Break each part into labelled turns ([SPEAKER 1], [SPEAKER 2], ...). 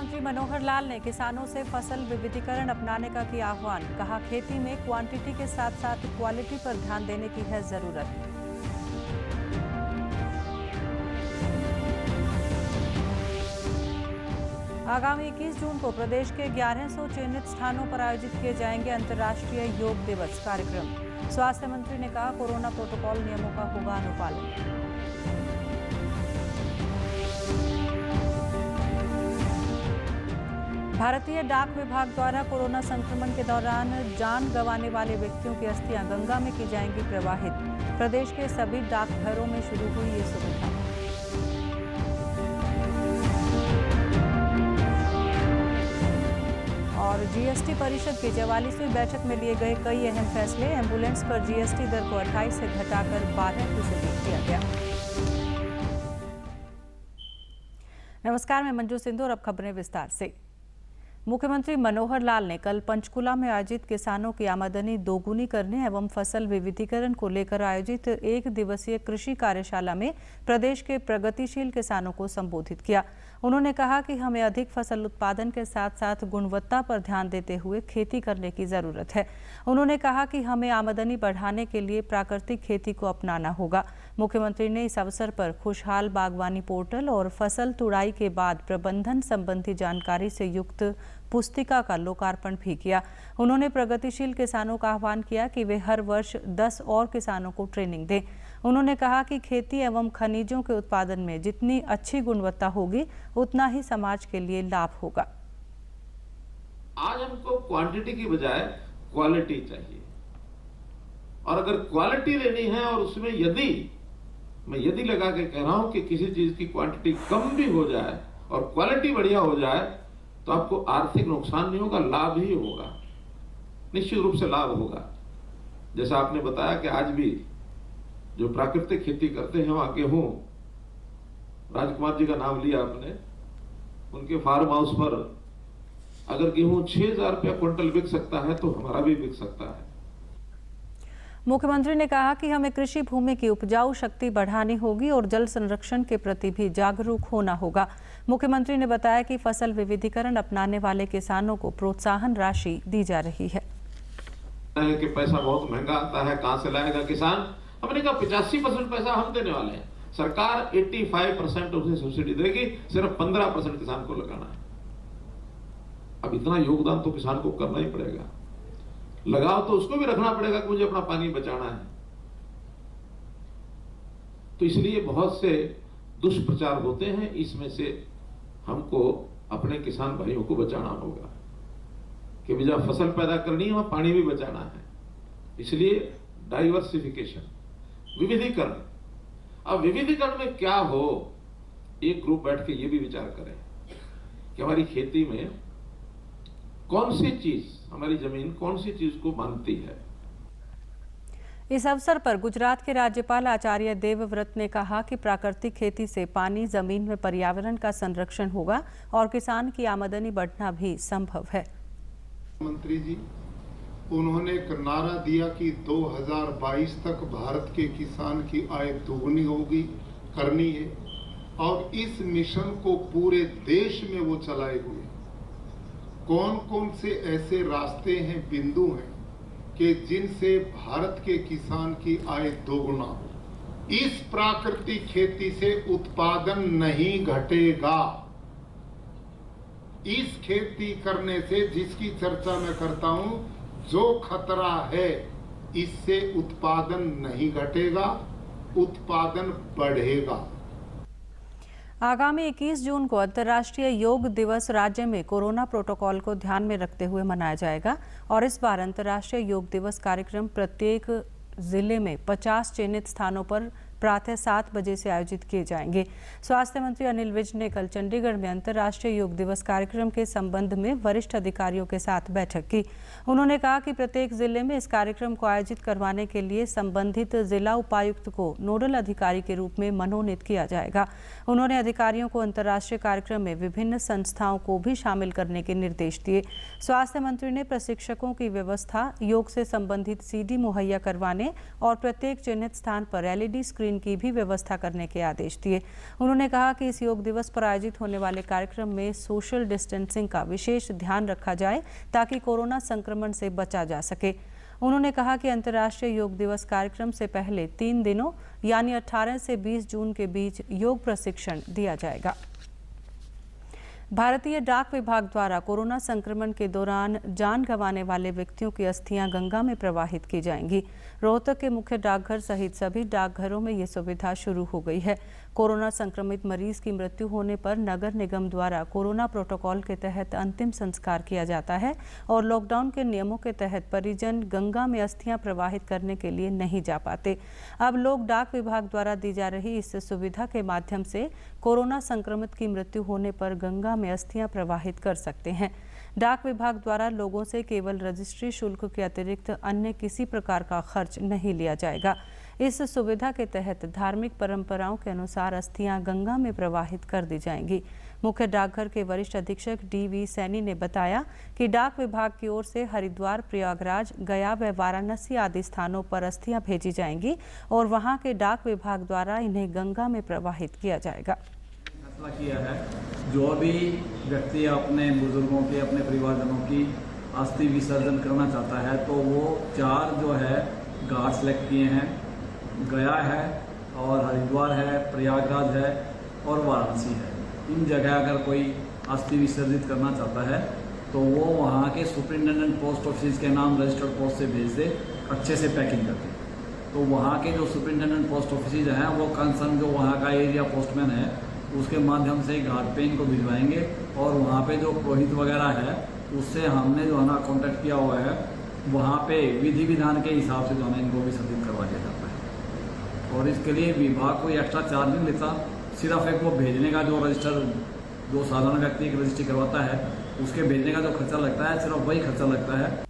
[SPEAKER 1] मुख्यमंत्री मनोहर लाल ने किसानों से फसल विविधीकरण अपनाने का किया आह्वान। कहा, खेती में क्वांटिटी के साथ साथ क्वालिटी पर ध्यान देने की है जरूरत। आगामी 21 जून को प्रदेश के 1100 चयनित स्थानों पर आयोजित किए जाएंगे अंतर्राष्ट्रीय योग दिवस कार्यक्रम। स्वास्थ्य मंत्री ने कहा, कोरोना प्रोटोकॉल नियमों का होगा अनुपालन। भारतीय डाक विभाग द्वारा कोरोना संक्रमण के दौरान जान गंवाने वाले व्यक्तियों की अस्थियां गंगा में की जाएंगी प्रवाहित। प्रदेश के सभी डाकघरों में शुरू हुई ये सुविधा। और जीएसटी परिषद की 44वीं बैठक में लिए गए कई अहम फैसले। एम्बुलेंस पर जीएसटी दर को 28 से घटाकर 12% किया गया। नमस्कार, मैं मंजू सिंधु और अब खबरें विस्तार से। मुख्यमंत्री मनोहर लाल ने कल पंचकुला में आयोजित किसानों की आमदनी दोगुनी करने एवं फसल विविधीकरण को लेकर आयोजित 1 दिवसीय कृषि कार्यशाला में प्रदेश के प्रगतिशील किसानों को संबोधित किया। उन्होंने कहा कि हमें अधिक फसल उत्पादन के साथ साथ गुणवत्ता पर ध्यान देते हुए खेती करने की जरूरत है। उन्होंने कहा कि हमें आमदनी बढ़ाने के लिए प्राकृतिक खेती को अपनाना होगा। मुख्यमंत्री ने इस अवसर पर खुशहाल बागवानी पोर्टल और फसल तुड़ाई के बाद प्रबंधन संबंधी जानकारी से युक्त पुस्तिका का लोकार्पण भी किया। उन्होंने प्रगतिशील किसानों का आह्वान किया कि वे हर वर्ष 10 और किसानों को ट्रेनिंग दें। उन्होंने कहा कि खेती एवं खनिजों के उत्पादन में जितनी अच्छी गुणवत्ता होगी उतना ही समाज के लिए लाभ होगा।
[SPEAKER 2] आज हमको क्वांटिटी की बजाय क्वालिटी चाहिए, और अगर क्वालिटी लेनी है और उसमें यदि लगा के कह रहा हूं कि किसी चीज की क्वांटिटी कम भी हो जाए और क्वालिटी बढ़िया हो जाए तो आपको आर्थिक नुकसान नहीं होगा, लाभ ही होगा, निश्चित रूप से लाभ होगा। जैसा आपने बताया कि आज भी जो प्राकृतिक खेती करते हैं वहां गेहूं, राजकुमार जी का नाम लिया आपने, उनके फार्म हाउस पर अगर गेहूं 6,000 रुपया क्विंटल बिक सकता है तो हमारा भी बिक सकता है।
[SPEAKER 1] मुख्यमंत्री ने कहा कि हमें कृषि भूमि की उपजाऊ शक्ति बढ़ानी होगी और जल संरक्षण के प्रति भी जागरूक होना होगा। मुख्यमंत्री ने बताया कि फसल विविधीकरण अपनाने वाले किसानों को प्रोत्साहन राशि दी जा रही है।
[SPEAKER 2] कि पैसा बहुत महंगा आता है, कहां से लाएगा किसान? हमने कहा 85% पैसा हम देने वाले हैं, सरकार 85% उसे सब्सिडी देगी, सिर्फ 15% किसान को लगाना है। अब इतना योगदान तो किसान को करना ही पड़ेगा, लगाव तो उसको भी रखना पड़ेगा कि मुझे अपना पानी बचाना है। तो इसलिए बहुत से दुष्प्रचार होते हैं, इसमें से हमको अपने किसान भाइयों को बचाना होगा कि जब फसल पैदा करनी है वहां पानी भी बचाना है। इसलिए डाइवर्सिफिकेशन, विविधीकरण। अब विविधीकरण में क्या हो, एक ग्रुप बैठ के ये भी विचार करें कि हमारी खेती में कौन सी चीज, हमारी जमीन कौन सी चीज को मानती है।
[SPEAKER 1] इस अवसर पर गुजरात के राज्यपाल आचार्य देवव्रत ने कहा कि प्राकृतिक खेती से पानी, जमीन में पर्यावरण का संरक्षण होगा और किसान की आमदनी बढ़ना भी संभव है।
[SPEAKER 3] मंत्री जी, उन्होंने एक नारा दिया कि 2022 तक भारत के किसान की आय दोगुनी होगी, करनी है, और इस मिशन को पूरे देश में वो चलाए हुए। कौन कौन से ऐसे रास्ते हैं, बिंदु हैं कि जिनसे भारत के किसान की आय दोगुना हो? इस प्राकृतिक खेती से उत्पादन नहीं घटेगा। इस खेती करने से, जिसकी चर्चा मैं करता हूं, जो खतरा है, इससे उत्पादन नहीं घटेगा, उत्पादन बढ़ेगा।
[SPEAKER 1] आगामी 21 जून को अंतर्राष्ट्रीय योग दिवस राज्य में कोरोना प्रोटोकॉल को ध्यान में रखते हुए मनाया जाएगा और इस बार अंतर्राष्ट्रीय योग दिवस कार्यक्रम प्रत्येक जिले में 50 चयनित स्थानों पर प्रातः 7 बजे से आयोजित किए जाएंगे। स्वास्थ्य मंत्री अनिल विज ने कल चंडीगढ़ में अंतर्राष्ट्रीय योग दिवस कार्यक्रम के संबंध में वरिष्ठ अधिकारियों के साथ बैठक की। उन्होंने कहा कि प्रत्येक जिले में इस कार्यक्रम को आयोजित करवाने के लिए संबंधित जिला उपायुक्त को नोडल अधिकारी के रूप में मनोनीत किया जाएगा। उन्होंने अधिकारियों को अंतर्राष्ट्रीय कार्यक्रम में विभिन्न संस्थाओं को भी शामिल करने के निर्देश दिए। स्वास्थ्य मंत्री ने प्रशिक्षकों की व्यवस्था, योग से संबंधित सीडी मुहैया करवाने और प्रत्येक चिन्हित स्थान पर LED स्क्रीन स्क्रीन की भी व्यवस्था करने के आदेश दिए। उन्होंने कहा कि इस योग दिवस पर आयोजित होने वाले कार्यक्रम में सोशल डिस्टेंसिंग का विशेष ध्यान रखा जाए ताकि कोरोना संक्रमण से बचा जा सके। उन्होंने कहा कि अंतर्राष्ट्रीय योग दिवस कार्यक्रम से पहले 3 दिनों यानी 18 से 20 जून के बीच योग प्रशिक्षण दिया जाएगा। भारतीय डाक विभाग द्वारा कोरोना संक्रमण के दौरान जान गंवाने वाले व्यक्तियों की अस्थियां गंगा में प्रवाहित की जाएंगी। रोहतक के मुख्य डाकघर सहित सभी डाकघरों में ये सुविधा शुरू हो गई है। कोरोना संक्रमित मरीज की मृत्यु होने पर नगर निगम द्वारा कोरोना प्रोटोकॉल के तहत अंतिम संस्कार किया जाता है और लॉकडाउन के नियमों के तहत परिजन गंगा में अस्थियां प्रवाहित करने के लिए नहीं जा पाते। अब लोग डाक विभाग द्वारा दी जा रही इस सुविधा के माध्यम से कोरोना संक्रमित की मृत्यु होने पर गंगा में अस्थियां प्रवाहित कर सकते हैं। डाक विभाग द्वारा लोगों से केवल रजिस्ट्री शुल्क के अतिरिक्त अन्य किसी प्रकार का खर्च नहीं लिया जाएगा। इस सुविधा के तहत धार्मिक परंपराओं के अनुसार अस्थियां गंगा में प्रवाहित कर दी जाएंगी। मुख्य डाकघर के वरिष्ठ अधीक्षक DV सैनी ने बताया कि डाक विभाग की ओर से हरिद्वार, प्रयागराज, गया व वाराणसी आदि स्थानों पर अस्थियां भेजी जाएंगी और वहां के डाक विभाग द्वारा इन्हें गंगा में प्रवाहित किया जाएगा।
[SPEAKER 4] फैसला किया है, जो भी व्यक्ति अपने बुजुर्गों की, अपने परिवारजनों की अस्थि विसर्जन करना चाहता है तो वो 4 जो है घाट सेलेक्ट किए हैं। गया है और हरिद्वार है, प्रयागराज है और वाराणसी है। इन जगह अगर कोई अस्थि विसर्जित करना चाहता है तो वो वहाँ के सुपरिटेंडेंट पोस्ट ऑफिस के नाम रजिस्टर्ड पोस्ट से भेज दे, अच्छे से पैकिंग करके। तो वहाँ के जो सुपरिटेंडेंट पोस्ट ऑफिस हैं वो कंसर्न जो वहाँ का एरिया पोस्टमैन है उसके माध्यम से घाट पे इनको भिजवाएंगे और वहाँ पे जो पुरोहित वगैरह है उससे हमने जो है ना कॉन्टेक्ट किया हुआ है, वहाँ पे विधि विधान के हिसाब से जो है इनको विसर्जित करवा दिया जाता है। और इसके लिए विभाग कोई एक्स्ट्रा चार्ज नहीं लेता, सिर्फ एक वो भेजने का जो रजिस्टर, जो साधारण व्यक्ति एक रजिस्ट्री करवाता है उसके भेजने का जो खर्चा लगता है, सिर्फ वही खर्चा लगता है।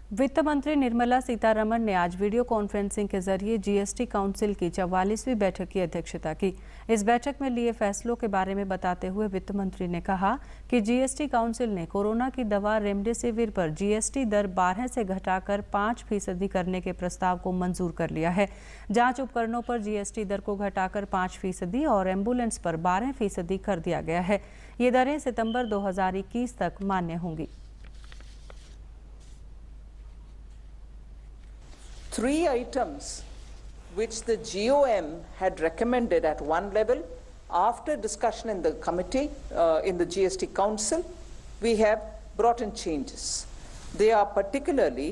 [SPEAKER 1] वित्त मंत्री निर्मला सीतारमण ने आज वीडियो कॉन्फ्रेंसिंग के जरिए GST काउंसिल की 44वीं बैठक की अध्यक्षता की। इस बैठक में लिए फैसलों के बारे में बताते हुए वित्त मंत्री ने कहा कि GST काउंसिल ने कोरोना की दवा रेमडेसिविर पर GST दर 12 से घटाकर 5% करने के प्रस्ताव को मंजूर कर लिया है। जांच उपकरणों पर GST दर को घटाकर 5% और एम्बुलेंस पर 12% कर दिया गया है। ये दरें सितंबर 2021 तक मान्य होंगी।
[SPEAKER 5] 3 items which the GOM had recommended at one level, after discussion in the committee, in the GST Council, we have brought in changes. They are particularly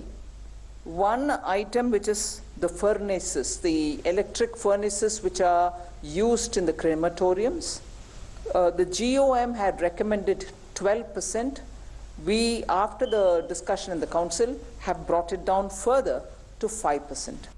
[SPEAKER 5] one item which is the furnaces, the electric furnaces which are used in the crematoriums. The GOM had recommended 12%. We, after the discussion in the council, have brought it down further to 5%.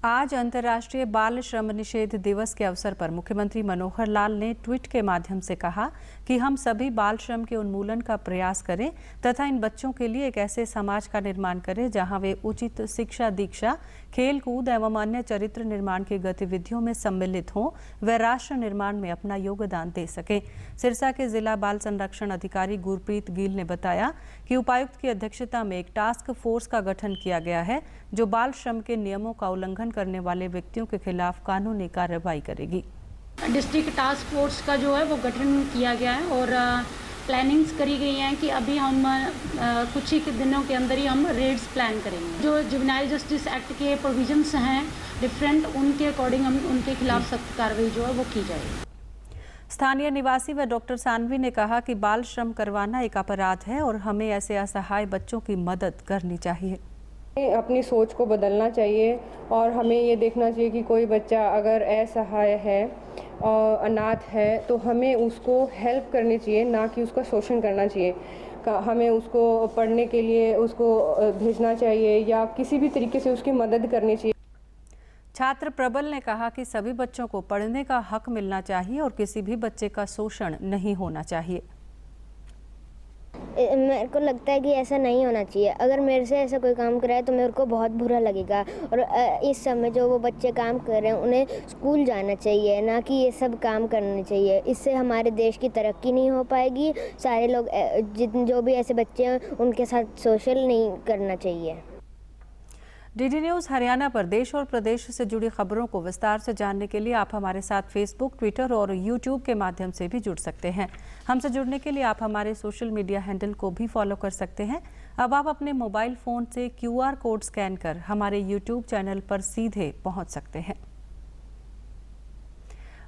[SPEAKER 1] आज अंतर्राष्ट्रीय बाल श्रम निषेध दिवस के अवसर पर मुख्यमंत्री मनोहर लाल ने ट्वीट के माध्यम से कहा कि हम सभी बाल श्रम के उन्मूलन का प्रयास करें तथा इन बच्चों के लिए एक ऐसे समाज का निर्माण करें जहां वे उचित शिक्षा, दीक्षा, खेल कूद एवं अन्य चरित्र निर्माण की गतिविधियों में सम्मिलित हों व राष्ट्र निर्माण में अपना योगदान दे सकें। सिरसा के जिला बाल संरक्षण अधिकारी गुरप्रीत गिल ने बताया कि उपायुक्त की अध्यक्षता में एक टास्क फोर्स का गठन किया गया है जो बाल श्रम के नियमों का उल्लंघन करने वाले व्यक्तियों के खिलाफ कानूनी कार्रवाई करेगी।
[SPEAKER 6] डिस्ट्रिक्ट टास्क फोर्स का जो है वो गठन किया गया है और प्लानिंग्स करी गई हैं कि अभी हम कुछ ही दिनों के अंदर ही हम रेड्स प्लान करेंगे। जो जुवेनाइल जस्टिस एक्ट के प्रोविजंस हैं डिफरेंट, उनके अकॉर्डिंग हम उनके खिलाफ सख्त कार्रवाई जो है वो की जाएगी।
[SPEAKER 1] स्थानीय निवासी व डॉक्टर सानवी ने कहा कि बाल श्रम करवाना एक अपराध है और हमें ऐसे असहाय बच्चों की मदद करनी चाहिए।
[SPEAKER 7] अपनी सोच को बदलना चाहिए और हमें ये देखना चाहिए कि कोई बच्चा अगर असहाय है और अनाथ है तो हमें उसको हेल्प करनी चाहिए, ना कि उसका शोषण करना चाहिए। हमें उसको पढ़ने के लिए उसको भेजना चाहिए या किसी भी तरीके से उसकी मदद करनी चाहिए।
[SPEAKER 1] छात्र प्रबल ने कहा कि सभी बच्चों को पढ़ने का हक मिलना चाहिए और किसी भी बच्चे का शोषण नहीं होना चाहिए।
[SPEAKER 8] मेरे को लगता है कि ऐसा नहीं होना चाहिए। अगर मेरे से ऐसा कोई काम कराए तो मेरे को बहुत बुरा लगेगा और इस समय जो वो बच्चे काम कर रहे हैं उन्हें स्कूल जाना चाहिए, ना कि ये सब काम करने चाहिए। इससे हमारे देश की तरक्की नहीं हो पाएगी। सारे लोग जो भी ऐसे बच्चे हैं उनके साथ सोशल नहीं करना चाहिए।
[SPEAKER 1] डीडी न्यूज़ हरियाणा पर देश और प्रदेश से जुड़ी खबरों को विस्तार से जानने के लिए आप हमारे साथ फेसबुक, ट्विटर और यूट्यूब के माध्यम से भी जुड़ सकते हैं। हमसे जुड़ने के लिए आप हमारे सोशल मीडिया हैंडल को भी फॉलो कर सकते हैं। अब आप अपने मोबाइल फ़ोन से QR कोड स्कैन कर हमारे यूट्यूब चैनल पर सीधे पहुंच सकते हैं।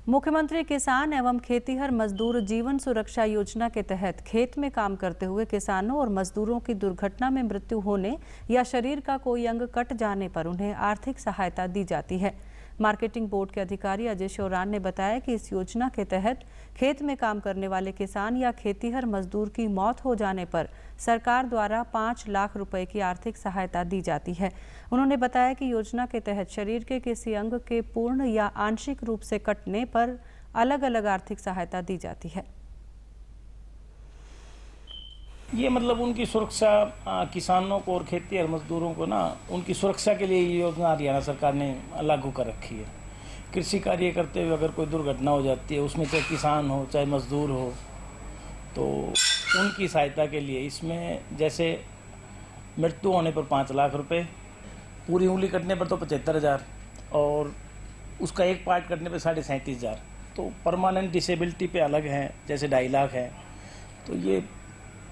[SPEAKER 1] मुख्यमंत्री किसान एवं खेतीहर मजदूर जीवन सुरक्षा योजना के तहत खेत में काम करते हुए किसानों और मजदूरों की दुर्घटना में मृत्यु होने या शरीर का कोई अंग कट जाने पर उन्हें आर्थिक सहायता दी जाती है। मार्केटिंग बोर्ड के अधिकारी अजय शौरान ने बताया कि इस योजना के तहत खेत में काम करने वाले किसान या खेतीहर मजदूर की मौत हो जाने पर सरकार द्वारा 5 लाख रुपए की आर्थिक सहायता दी जाती है। उन्होंने बताया कि योजना के तहत शरीर के किसी अंग के पूर्ण या आंशिक रूप से कटने पर अलग अलग आर्थिक सहायता दी जाती है।
[SPEAKER 9] ये मतलब उनकी सुरक्षा, किसानों को और खेतीहर मजदूरों को ना उनकी सुरक्षा के लिए ये योजना हरियाणा सरकार ने लागू कर रखी है। कृषि कार्य करते हुए अगर कोई दुर्घटना हो जाती है, उसमें चाहे किसान हो चाहे मजदूर हो, तो उनकी सहायता के लिए इसमें जैसे मृत्यु होने पर 5 लाख रुपए, पूरी उंगली कटने पर तो 75,000 और उसका एक पार्ट कटने पर 37,500। तो परमानेंट डिसेबिलिटी पे अलग हैं, जैसे 2.5 लाख है। तो ये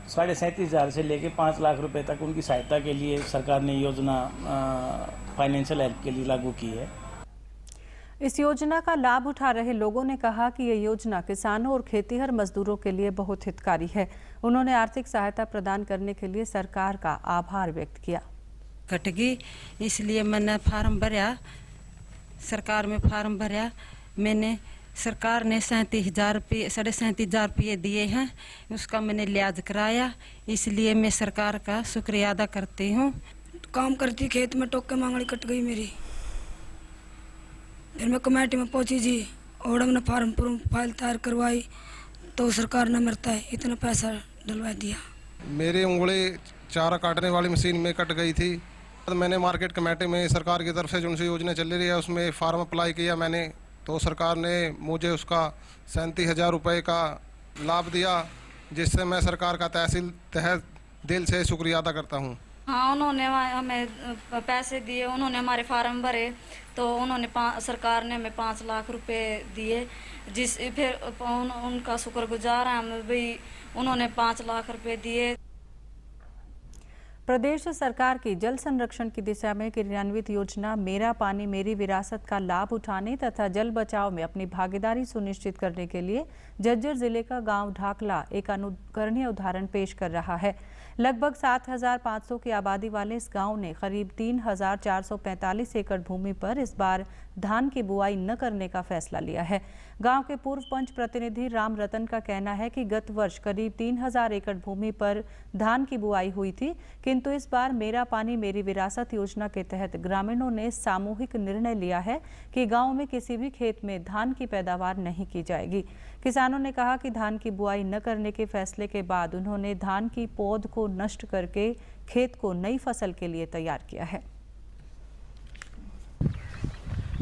[SPEAKER 9] 37,500 से लेके 5 लाख रुपए तक उनकी सहायता के लिए सरकार ने योजना फाइनेंशियल हेल्प के लिए लागू की है।
[SPEAKER 1] इस योजना का लाभ उठा रहे लोगों ने कहा कि ये योजना किसानों और खेतीहर मजदूरों के लिए बहुत हितकारी है। उन्होंने आर्थिक सहायता प्रदान करने के लिए सरकार का आभार व्यक्त किया।
[SPEAKER 10] कट गई इसलिए मैंने फार्म भरा, सरकार में फार्म भरा। मैंने सरकार ने 37,500 रुपये दिए हैं, उसका मैंने लिहाज कराया, इसलिए मैं सरकार का शुक्रिया अदा करती हूँ।
[SPEAKER 11] काम करती खेत में टोके मांगड़ी कट गई मेरी, फिर मैं कमेटी में पहुंची जी और हमने फार्म फाइल तैयार करवाई तो सरकार ने मरता है इतना पैसा डलवा दिया।
[SPEAKER 12] मेरी उंगली चारा काटने वाली मशीन में कट गई थी, तो मैंने मार्केट कमेटी में सरकार की तरफ से जो योजना चल रही है उसमें फार्म अप्लाई किया मैंने, तो सरकार ने मुझे उसका 37,000 रुपये का लाभ दिया, जिससे मैं सरकार का तहे दिल से शुक्रिया अदा करता हूँ।
[SPEAKER 13] हाँ, उन्होंने हमें पैसे दिए, उन्होंने हमारे फार्म भरे तो उन्होंने सरकार ने हमें 5 लाख रुपए दिए, जिस फिर उनका शुक्रगुजार हैं हम भी, उन्होंने 5 लाख रुपए दिए।
[SPEAKER 1] प्रदेश सरकार की जल संरक्षण की दिशा में क्रियान्वित योजना मेरा पानी मेरी विरासत का लाभ उठाने तथा जल बचाव में अपनी भागीदारी सुनिश्चित करने के लिए झज्जर जिले का गांव ढाकला एक अनुकरणीय उदाहरण पेश कर रहा है। लगभग 7,500 की आबादी वाले इस गांव ने करीब 3,445 एकड़ भूमि पर इस बार धान की बुआई न करने का फैसला लिया है। गांव के पूर्व पंच प्रतिनिधि राम रतन का कहना है कि गत वर्ष करीब 3,000 एकड़ भूमि पर धान की बुआई हुई थी, किंतु इस बार मेरा पानी मेरी विरासत योजना के तहत ग्रामीणों ने सामूहिक निर्णय लिया है कि गांव में किसी भी खेत में धान की पैदावार नहीं की जाएगी। किसानों ने कहा कि धान की बुआई न करने के फैसले के बाद उन्होंने धान की पौध को नष्ट करके खेत को नई फसल के लिए तैयार किया है।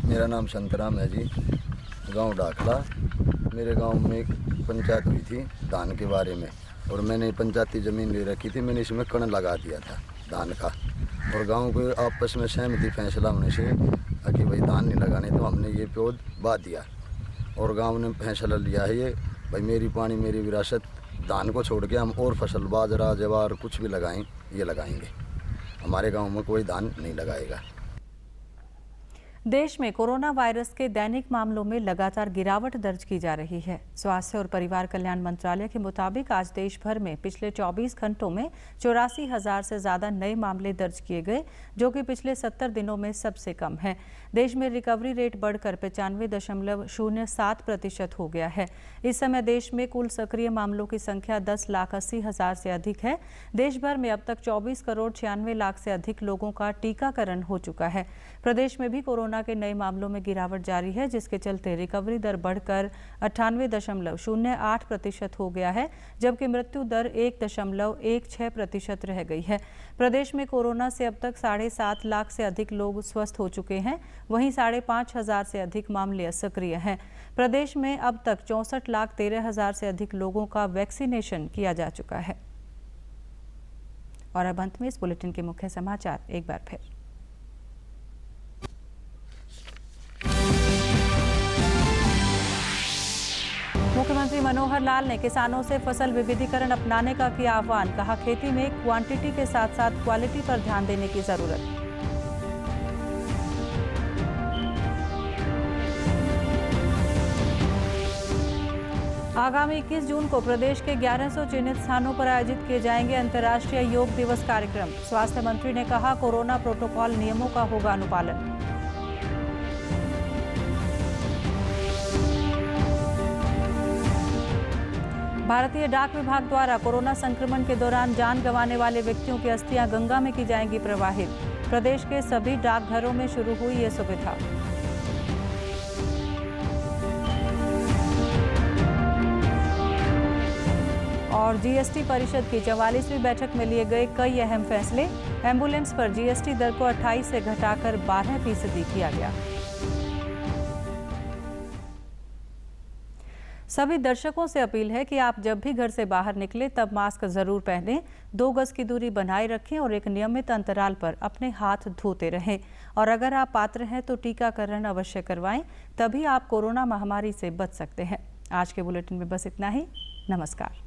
[SPEAKER 14] मेरा नाम संतराम है जी, गांव डाकला। मेरे गांव में एक पंचायत हुई थी धान के बारे में, और मैंने पंचायती ज़मीन ले रखी थी, मैंने इसमें कण लगा दिया था धान का, और गांव को आपस में सहमति फैसला होने से कि भाई धान नहीं लगाने, तो हमने ये पौध बा दिया और गांव ने फैसला लिया है ये भाई मेरी पानी मेरी विरासत, धान को छोड़ के हम और फसल बाजरा ज्वार कुछ भी लगाएं ये लगाएंगे, हमारे गांव में कोई धान नहीं लगाएगा।
[SPEAKER 1] देश में कोरोना वायरस के दैनिक मामलों में लगातार गिरावट दर्ज की जा रही है। स्वास्थ्य और परिवार कल्याण मंत्रालय के मुताबिक आज देश भर में पिछले 24 घंटों में 84,000 से ज़्यादा नए मामले दर्ज किए गए, जो कि पिछले 70 दिनों में सबसे कम है। देश में रिकवरी रेट बढ़कर 95.07% हो गया है। इस समय देश में कुल सक्रिय मामलों की संख्या 10,80,000 से अधिक है। देश भर में अब तक 24,96,00,000 से अधिक लोगों का टीकाकरण हो चुका है। प्रदेश में भी कोरोना के नए मामलों में गिरावट जारी है, जिसके चलते रिकवरी दर बढ़कर 98.08% हो गया है, जबकि मृत्यु दर 1.16% रह गई है। प्रदेश में कोरोना से अब तक 7.5 लाख से अधिक लोग स्वस्थ हो चुके हैं, वहीं 5,500 से अधिक मामले सक्रिय हैं। प्रदेश में अब तक 64,13,000 से अधिक लोगों का वैक्सीनेशन किया जा चुका है। और अब अंत में इस बुलेटिन के मुख्य समाचार एक बार फिर। मुख्यमंत्री मनोहर लाल ने किसानों से फसल विविधीकरण अपनाने का किया आह्वान। कहा, खेती में क्वांटिटी के साथ साथ क्वालिटी पर ध्यान देने की जरूरत। आगामी 21 जून को प्रदेश के 1100 चिन्हित स्थानों पर आयोजित किए जाएंगे अंतर्राष्ट्रीय योग दिवस कार्यक्रम। स्वास्थ्य मंत्री ने कहा, कोरोना प्रोटोकॉल नियमों का होगा अनुपालन। भारतीय डाक विभाग द्वारा कोरोना संक्रमण के दौरान जान गंवाने वाले व्यक्तियों की अस्थियां गंगा में की जाएंगी प्रवाहित। प्रदेश के सभी डाकघरों में शुरू हुई ये सुविधा। और जीएसटी परिषद की 44वीं बैठक में लिए गए कई अहम फैसले। एम्बुलेंस पर जीएसटी दर को 28 से घटाकर 12% किया गया। सभी दर्शकों से अपील है कि आप जब भी घर से बाहर निकलें तब मास्क जरूर पहनें, 2 गज की दूरी बनाए रखें और एक नियमित अंतराल पर अपने हाथ धोते रहें। और अगर आप पात्र हैं तो टीकाकरण अवश्य करवाएं, तभी आप कोरोना महामारी से बच सकते हैं। आज के बुलेटिन में बस इतना ही। नमस्कार।